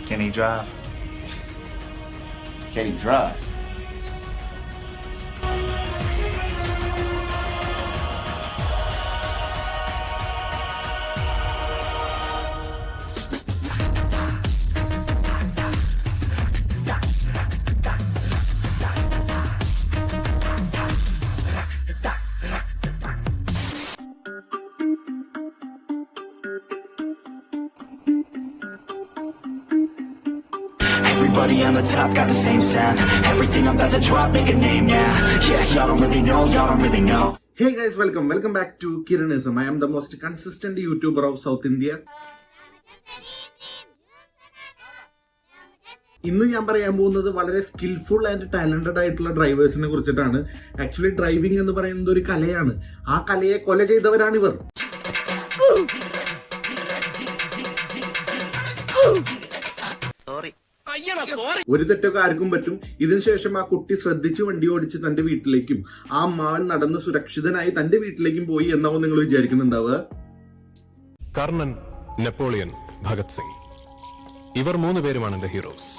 Can he drive? Can he drive? Everybody on the top got the same sound. Everything I'm about to drop, make a name now. Yeah, y'all don't really know. Hey guys, welcome back to Kiranism. I am the most consistent YouTuber of South India. ഇന്ന് ഞാൻ പറയാൻ പോകുന്നത് വളരെ skilful and talented ആയിട്ടുള്ള ഡ്രൈവേഴ്സിനെ കുറിച്ചിട്ടാണ്. Actually driving എന്ന് പറയുന്നത് ഒരു കലയാണ്. ആ കലയെ കൊല ചെയ്തവരാണ് ഇവർ. ഒരു തെറ്റൊക്കെ ആർക്കും പറ്റും. ഇതിനുശേഷം ആ കുട്ടി ശ്രദ്ധിച്ച് വണ്ടി ഓടിച്ച് തന്റെ വീട്ടിലേക്കും ആ അമ്മാവൻ നടന്ന് സുരക്ഷിതനായി തന്റെ വീട്ടിലേക്കും പോയി എന്നാവും നിങ്ങൾ വിചാരിക്കുന്നുണ്ടാവുക. കർണൻ, നെപ്പോളിയൻ, ഭഗത് സിംഗ്, ഇവർ 3 പേരുമാണ് എന്റെ ഹീറോസ്.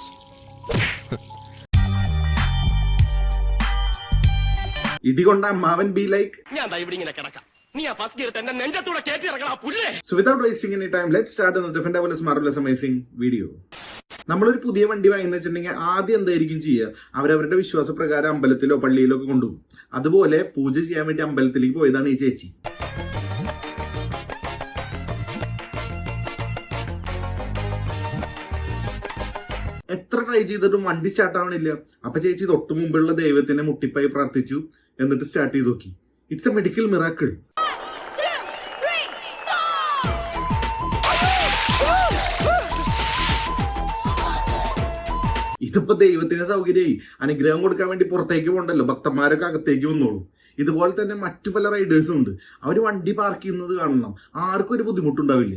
ഇടികൊണ്ട അമ്മാവൻ be like. So without wasting any time, let's start another fantabulous, marvelous, amazing video. നമ്മളൊരു പുതിയ വണ്ടി വാങ്ങിയെന്ന് വെച്ചിട്ടുണ്ടെങ്കിൽ ആദ്യം എന്തായിരിക്കും ചെയ്യുക? അവരവരുടെ വിശ്വാസപ്രകാരം അമ്പലത്തിലോ പള്ളിയിലോ ഒക്കെ കൊണ്ടുപോകും. അതുപോലെ പൂജ ചെയ്യാൻ വേണ്ടി അമ്പലത്തിലേക്ക് പോയതാണ് ഈ ചേച്ചി. എത്ര ട്രൈ ചെയ്തിട്ടും വണ്ടി സ്റ്റാർട്ട് ആവണില്ല. അപ്പൊ ചേച്ചി തൊട്ടു മുമ്പുള്ള ദൈവത്തിനെ മുട്ടിപ്പായി പ്രാർത്ഥിച്ചു, എന്നിട്ട് സ്റ്റാർട്ട് ചെയ്ത് നോക്കി. It's A medical miracle. ഇതിപ്പോ ദൈവത്തിന് സൗകര്യമായി. അനുഗ്രഹം കൊടുക്കാൻ വേണ്ടി പുറത്തേക്ക് പോകണ്ടല്ലോ, ഭക്തന്മാരൊക്കെ അകത്തേക്ക് വന്നോളൂ. ഇതുപോലെ തന്നെ മറ്റു പല റൈഡേഴ്സും ഉണ്ട്. അവർ വണ്ടി പാർക്ക് ചെയ്യുന്നത് കാണണം, ആർക്കും ഒരു ബുദ്ധിമുട്ടുണ്ടാവില്ല.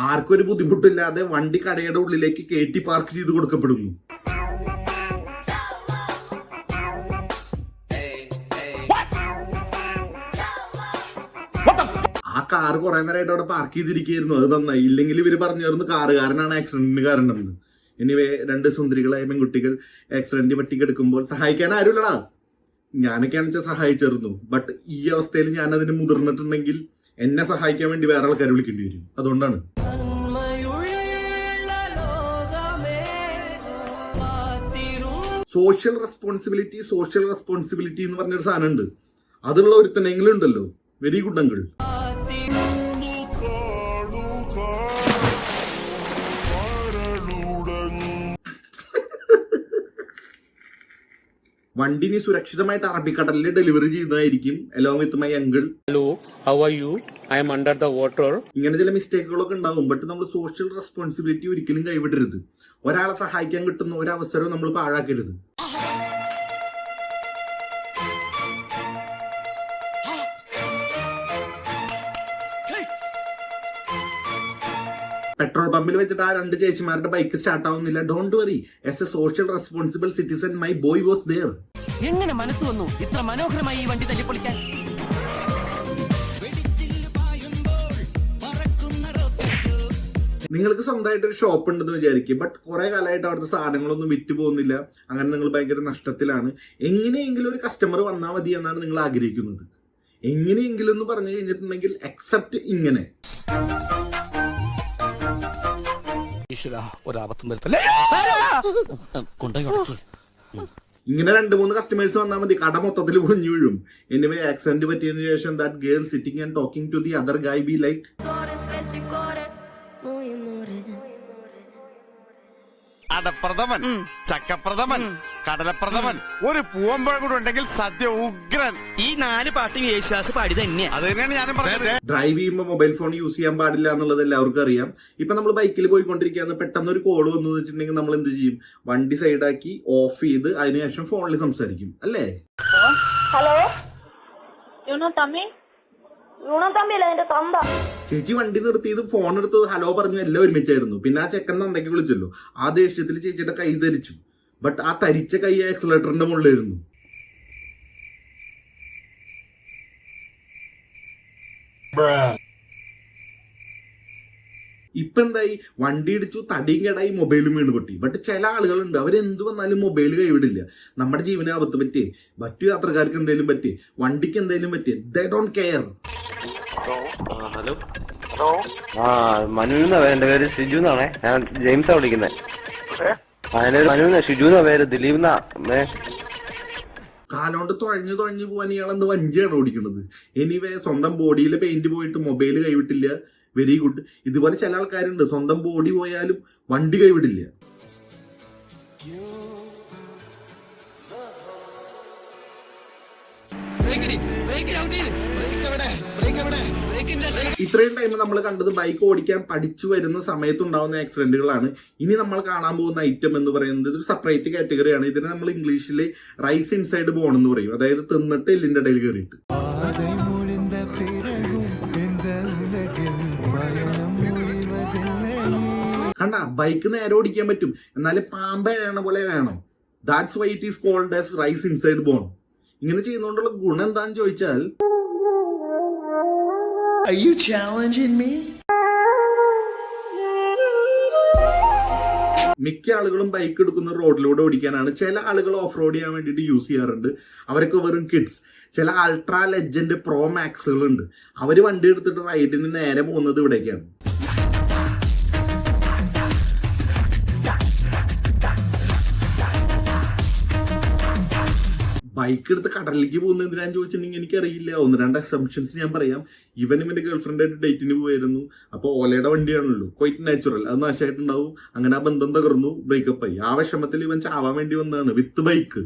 ആർക്കും ഒരു ബുദ്ധിമുട്ടില്ലാതെ വണ്ടി കടയുടെ ഉള്ളിലേക്ക് കയറ്റി പാർക്ക് ചെയ്ത് കൊടുക്കപ്പെടുന്നു. ആ കാർ കുറെ നേരമായിട്ട് അവിടെ പാർക്ക് ചെയ്തിരിക്കുന്നു. അത് നന്നായി. ഇല്ലെങ്കിൽ ഇവര് പറഞ്ഞിരുന്നു കാറുകാരനാണ് ആക്സിഡന്റിന് കാരണമെന്ന്. എനിവേ, 2 സുന്ദരികളായ പെൺകുട്ടികൾ ആക്സിഡന്റ് പട്ടിക്കെടുക്കുമ്പോൾ സഹായിക്കാൻ ആരുമില്ലടാ. ഞാനൊക്കെയാണെന്ന് വെച്ചാൽ സഹായിച്ചിരുന്നു. ബട്ട് ഈ അവസ്ഥയിൽ ഞാൻ അതിന് മുതിർന്നിട്ടുണ്ടെങ്കിൽ എന്നെ സഹായിക്കാൻ വേണ്ടി വേറെ ആൾക്കാർ വിളിക്കേണ്ടി വരും. അതുകൊണ്ടാണ് സോഷ്യൽ റെസ്പോൺസിബിലിറ്റി എന്ന് പറഞ്ഞൊരു സാധനം ഉണ്ട്. അതുള്ള ഒരുത്തനെങ്കിലും ഉണ്ടല്ലോ, വെരി ഗുഡ് അങ്കിൾ. വണ്ടി നീ സുരക്ഷിതമായിട്ട് അറബിക്കടലിൽ ഡെലിവറി ചെയ്യുന്നതായിരിക്കും. Along with my uncle. Hello, how are you? I am under the water. ഇങ്ങനെ ചില മിസ്റ്റേക്കുകളൊക്കെ ഉണ്ടാവും. ബട്ട് നമ്മൾ സോഷ്യൽ റെസ്പോൺസിബിലിറ്റി ഒരിക്കലും കൈവിടരുത്. ഒരാളെ സഹായിക്കാൻ കിട്ടുന്ന ഒരവസരവും നമ്മൾ പാഴാക്കരുത്. പെട്രോൾ പമ്പിൽ വെച്ചിട്ട് ആ 2 ചേച്ചിമാരുടെ ബൈക്ക് സ്റ്റാർട്ട് ആവുന്നില്ല. Don't worry, as A social responsible citizen my boy was there. എങ്ങനെ മനസ്സ് വന്നു ഇത്ര മനോഹരമായി ഈ വണ്ടി തല്ലിപ്പൊളിക്കാൻ? നിങ്ങൾക്ക് സ്വന്തമായിട്ട് ഒരു ഷോപ്പ് ഉണ്ടെന്ന് വിചാരിക്കും. ബട്ട് കുറെ കാലമായിട്ട് അവിടുത്തെ സാധനങ്ങളൊന്നും വിറ്റ് പോകുന്നില്ല. അങ്ങനെ നിങ്ങൾ ഭയങ്കര നഷ്ടത്തിലാണ്. എങ്ങനെയെങ്കിലും ഒരു കസ്റ്റമർ വന്നാൽ മതി എന്നാണ് നിങ്ങൾ ആഗ്രഹിക്കുന്നത്. എങ്ങനെയെങ്കിലും എന്ന് പറഞ്ഞു കഴിഞ്ഞിട്ടുണ്ടെങ്കിൽ എക്സെപ്റ്റ് ഇങ്ങനെ ഇങ്ങനെ 2-3 കസ്റ്റമേഴ്സ് വന്നാൽ മതി, കട മൊത്തത്തിൽ പൊളിഞ്ഞു വീഴും. എനിവേ, ആക്സിഡന്റ് പറ്റിയതിനു ശേഷം that girl sitting and talking to the other guy be like, അടപ്രഥമൻ, ചക്കപ്രഥമൻ, കടലപ്രഥമൻ, ഒരു പൂവമ്പഴം കൂടെ ഉണ്ടെങ്കിൽ സദ്യ ഉഗ്രൻ. ഈ 4 പാട്ടും യേശുദാസ് പാടി തന്നെയാ. അത് തന്നെയാണ് ഞാനും പറഞ്ഞത്. ഡ്രൈവ് ചെയ്യുമ്പോൾ മൊബൈൽ ഫോൺ യൂസ് ചെയ്യാൻ പാടില്ല എന്നുള്ളത് എല്ലാവർക്കും അറിയാം. ഇപ്പൊ നമ്മൾ ബൈക്കിൽ പോയിക്കൊണ്ടിരിക്കുകയാണ്, പെട്ടെന്ന് ഒരു കോള് വന്നു വെച്ചിട്ടുണ്ടെങ്കിൽ നമ്മൾ എന്ത് ചെയ്യും? വണ്ടി സൈഡാക്കി ഓഫ് ചെയ്ത് അതിനുശേഷം ഫോണിൽ സംസാരിക്കും, അല്ലേ? ഹലോ, തമ്മിയല്ല എന്റെ തന്ത. ചേച്ചി വണ്ടി നിർത്തിയത് ഫോൺ എടുത്തത് ഹലോ പറഞ്ഞു എല്ലാം ഒരുമിച്ചായിരുന്നു. പിന്നെ ആ ചെക്കൻ നന്ദയ്ക്ക് വിളിച്ചല്ലോ. ആ ദേഷ്യത്തിൽ ചേച്ചിയുടെ കൈ ധരിച്ചു. ബട്ട് ആ തരിച്ച കൈ ആക്സിലേറ്ററിന്റെ മുകളിലായിരുന്നു. ഇപ്പൊ എന്തായി, വണ്ടി ഇടിച്ചു, തടിയും കേടായി, മൊബൈലും വീണ് പൊട്ടി. ബട്ട് ചില ആളുകളുണ്ട്, അവരെന്ത് വന്നാലും മൊബൈൽ കൈവിടില്ല. നമ്മുടെ ജീവനെ ആപത്ത് പറ്റിയേ, മറ്റു യാത്രക്കാർക്ക് എന്തെങ്കിലും പറ്റിയേ, വണ്ടിക്ക് എന്തെങ്കിലും പറ്റിയേ, they don't care. Hello Manu എന്നാ പേര്, എന്റെ പേര് ഷിജു എന്നാണേ, ഞാൻ ജെയിംസാ വിളിക്കുന്നത്. മനു ഷിജു എന്നാ പേര്, ദിലീപ് എന്നാ. കാലോണ്ട് തുഴഞ്ഞു പോവാൻ ഇയാളെന്ത് വഞ്ചിയാണ് ഓടിക്കുന്നത്. എനിവേ, സ്വന്തം ബോഡിയിലെ പെയിന്റ് പോയിട്ട് മൊബൈൽ കൈവിട്ടില്ല, വെരി ഗുഡ്. ഇതുപോലെ ചില ആൾക്കാരുണ്ട്, സ്വന്തം ബോഡി പോയാലും വണ്ടി കൈവിടില്ല. ഇത്രയും ടൈം നമ്മൾ കണ്ടത് ബൈക്ക് ഓടിക്കാൻ പഠിച്ചു വരുന്ന സമയത്തുണ്ടാവുന്ന ആക്സിഡന്റുകളാണ്. ഇനി നമ്മൾ കാണാൻ പോകുന്ന ഐറ്റം എന്ന് പറയുന്നത് ഒരു സെപ്പറേറ്റ് കാറ്റഗറിയാണ്. ഇതിനെ നമ്മൾ ഇംഗ്ലീഷിൽ റൈസ് ഇൻസൈഡ് ബോൺ എന്ന് പറയും. അതായത് തിന്നിട്ട് എല്ലിന്റെ ഇടയിൽ കയറിയിട്ട്. കണ്ട, ബൈക്ക് നേരെ ഓടിക്കാൻ പറ്റും, എന്നാലും പാമ്പ എഴണ പോലെ വേണം. That's why it is called as rice inside bone. ഇങ്ങനെ ചെയ്യുന്നതുകൊണ്ടുള്ള ഗുണം എന്താന്ന് ചോദിച്ചാൽ, മിക്ക ആളുകളും ബൈക്ക് എടുക്കുന്ന റോഡിലൂടെ ഓടിക്കാനാണ്. ചില ആളുകൾ ഓഫ് റോഡ് ചെയ്യാൻ വേണ്ടിയിട്ട് യൂസ് ചെയ്യാറുണ്ട്. അവരൊക്കെ വെറും കിഡ്സ്. ചില അൾട്രാ ലെജൻഡ് പ്രോ മാക്സുകളുണ്ട്. അവർ വണ്ടി എടുത്തിട്ട് റൈഡിന് നേരെ പോകുന്നത് ഇവിടേക്കാണ്. ബൈക്ക് എടുത്ത് കടലിലേക്ക് പോകുന്ന എന്തിനാന്ന് ചോദിച്ചിട്ടുണ്ടെങ്കിൽ എനിക്കറിയില്ല. 1-2 അസംഷൻസ് ഞാൻ പറയാം. ഇവന്റെ ഗേൾഫ്രണ്ടായിട്ട് ഡേറ്റിന് പോയിരുന്നു. അപ്പോൾ ഓലയുടെ വണ്ടിയാണല്ലോ, ക്വൈറ്റ് നാച്ചുറൽ. അത് നാശമായിട്ടുണ്ടാവും. അങ്ങനെ ആ ബന്ധം തകർന്നു, ബ്രേക്കപ്പ് ആയി. ആ വിഷമത്തിൽ ഇവൻ ചാവാൻ വേണ്ടി വന്നതാണ് വിത്ത് ബൈക്ക്.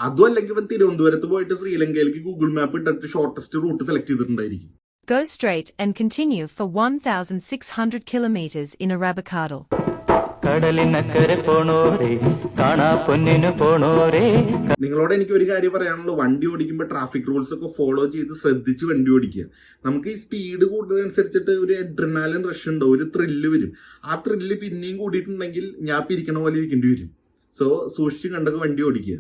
അതും അല്ലെങ്കിൽ ഇവൻ തിരുവനന്തപുരത്ത് പോയിട്ട് ശ്രീലങ്കയിലേക്ക് ഗൂഗിൾ മാപ്പ് ഇട്ടിട്ട് ഷോർട്ടസ്റ്റ് റൂട്ട് സെലക്ട് ചെയ്തിട്ടുണ്ടായിരിക്കും. Go straight and continue for 1,600 kilometers in Arabicado. നിങ്ങളോട് എനിക്ക് ഒരു കാര്യം പറയാനുള്ളൂ, വണ്ടി ഓടിക്കുമ്പോൾ ട്രാഫിക് റൂൾസ് ഒക്കെ ഫോളോ ചെയ്ത് ശ്രദ്ധിച്ച് വണ്ടി ഓടിക്കുക. നമുക്ക് ഈ സ്പീഡ് കൂടുന്നതനുസരിച്ചിട്ട് ഒരു അഡ്രിനാലിൻ റഷ് ഉണ്ടാവും, ഒരു ത്രില്ല് വരും. ആ ത്രില്ല് പിന്നെയും കൂടിയിട്ടുണ്ടെങ്കിൽ ഞാൻ ഇരിക്കണ പോലെ ഇരിക്കേണ്ടി വരും. സോ സൂക്ഷിച്ച് കണ്ടൊക്കെ വണ്ടി ഓടിക്കുക.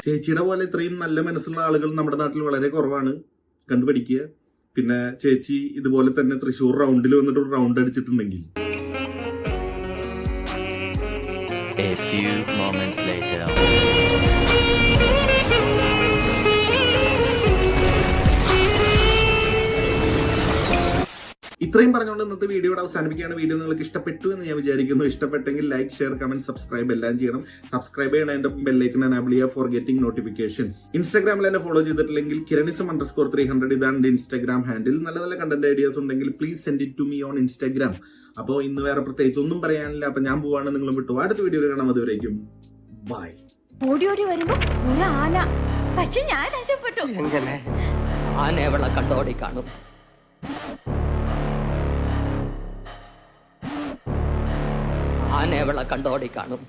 ചേച്ചിയുടെ പോലെ ഇത്രയും നല്ല മനസ്സുള്ള ആളുകൾ നമ്മുടെ നാട്ടിൽ വളരെ കുറവാണ്. കണ്ടുപിടിക്കുക. പിന്നെ ചേച്ചി ഇതുപോലെ തന്നെ തൃശ്ശൂർ റൗണ്ടിൽ വന്നിട്ട് ഒരു round അടിച്ചിട്ടുണ്ടെങ്കിൽ. A few moments later. ഇത്രയും പറഞ്ഞുകൊണ്ട് ഇന്നത്തെ വീഡിയോയുടെ അവസാനിപ്പിക്കുകയാണ്. വീഡിയോ നിങ്ങൾക്ക് ഇഷ്ടപ്പെട്ടു എന്ന് ഞാൻ വിചാരിക്കുന്നു. ഇഷ്ടപ്പെട്ടെങ്കിൽ ലൈക്ക്, ഷെയർ, കമന്റ്, സബ്സ്ക്രൈബ് എല്ലാം ചെയ്യണം. സബ്സ്ക്രൈബ് ചെയ്യണം, എന്റെ ബെല്ലൈക്കൺ എനേബിൾ ചെയ്യുക ഫോർ ഗെറ്റിംഗ് നോട്ടിഫിക്കേഷൻസ്. ഇൻസ്റ്റാഗ്രാമിൽ എന്നെ ഫോളോ ചെയ്തിട്ടില്ലെങ്കിൽ kiranisham_300 ഇതാണ് എന്റെ ഇൻസ്റ്റാഗ്രാം ഹാൻഡിൽ. നല്ല നല്ല കണ്ടന്റ് ഐഡിയാസ് ഉണ്ടെങ്കിൽ please send it to me on Instagram. അപ്പോൾ ഇന്ന് വേറെ പ്രത്യേകിച്ച് ഒന്നും പറയാനില്ല. അപ്പൊ ഞാൻ പോവാണ്, നിങ്ങളും വിട്ടു. അടുത്ത വീഡിയോയിൽ കാണാം. അതുവരേക്കും ബൈ. ഓടി വരുമ്പോ ഒരു ആന, പക്ഷെ ഞാൻ രക്ഷപ്പെട്ടു. ആന എവളെ കണ്ടോടി കാണും. ആന എവളെ കണ്ടോടി കാണും.